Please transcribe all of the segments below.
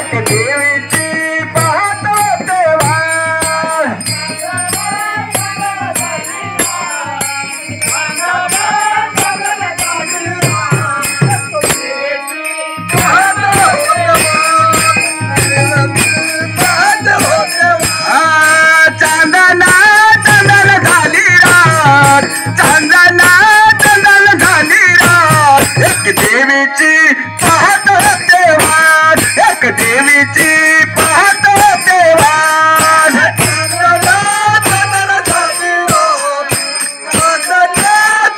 देवीची पाहतो तेव्हा चांदना चंदन झाली रात चांदना चंदन झाली रात एक देवीची पाहतो तेव्हा एक देवीची पाहतो तेव्हा चांदना चंदन झाली रात चांदना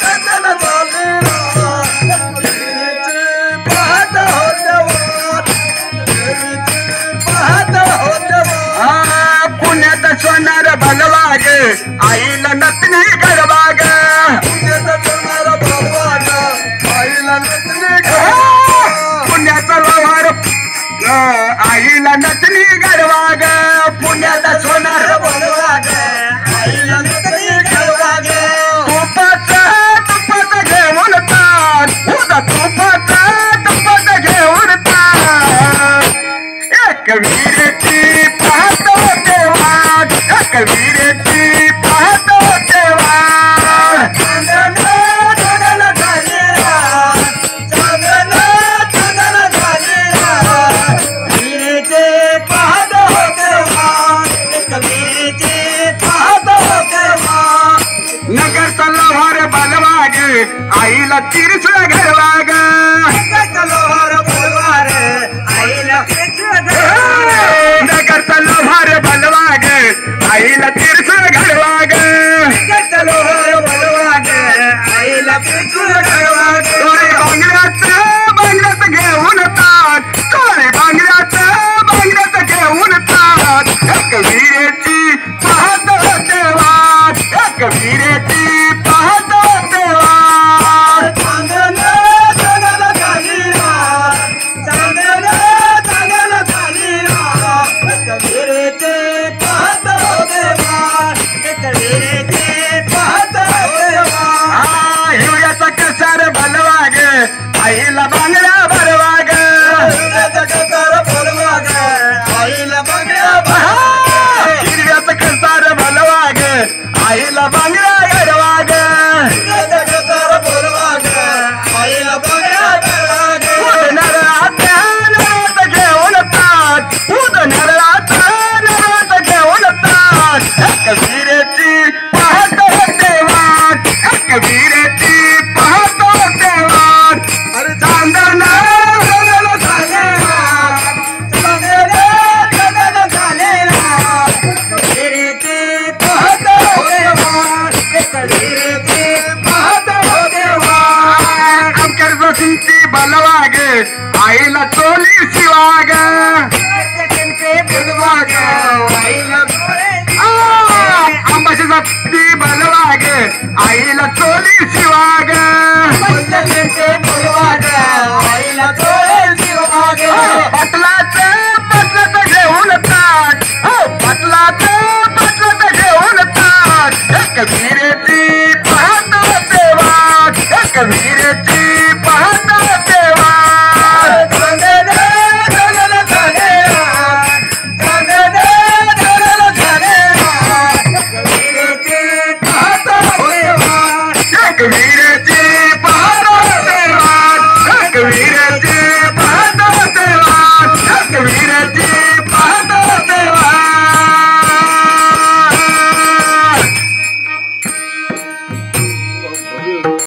चंदन झाली रात देवीची पाहतो तेव्हा देवीची पाहतो तेव्हा पुण्यात सोनार भलवाग आईला नतनी गरबाग पुण्यात सोनार भलवाग आईला नतनी पुण्याचा व्यवहार आईला नतनी गरबाग पुण्यात सोनार भलवाग आईला नतनी गरबाग तुपाचा घेऊन तात उदा तुपाचा घेऊन तात एक वीरेची पाहतो तेव्हा एक वीरेची पाहतो तेव्हा चांदना चंदन झाली रात चांदना चंदन झाली रात वीरेची पाहतो तेव्हा एक वीरेची पाहतो तेव्हा नगरचा लोहार बलवाग आईला तीर्थ घरवाग नगरचा लोहार बलवाग आईला नगरचा लोहार बलवाग आईला तीर्थ घडवाग नगरचा लोहार बलवाग आईला तीर्थ घडवाग कोळी बांगड्यात घेऊन तात कोळी बांगड्यात घेऊन तात एक वीरेची पाहतो तेव्हा एक वीरेची पाहतो तेव्हा चांदना चंदन झाली रात चांदना चंदन झाली रात एक वीरेची पाहतो तेव्हा एक वीरेची पाहतो तेव्हा हिवऱ्याचा कसार भलवाग आईला बांगड्या भरवाग हिवऱ्याचा कसार भलवाग आईला बांगड्या भरवाग हिरव्याचा कसार भलवाग आईला बांगड्या गरवाग हिरव्याचा कसार भलवाग आईला बांगड्या गरवाग नरात घेऊन तात नरात घेऊन तात एक वीरेची पाहतो तेव्हा एक वीरेची पाहतो तेव्हा अरे चांदना चंदन झाले चांदना चंदन झाले वीरेची पाहतो तेव्हा एक वीरेची पाहतो तेव्हा आमच्या जोशींची बलवाग आईला चोली शिवाग बलवाग आईला आंबाची बलवाग आईला चोली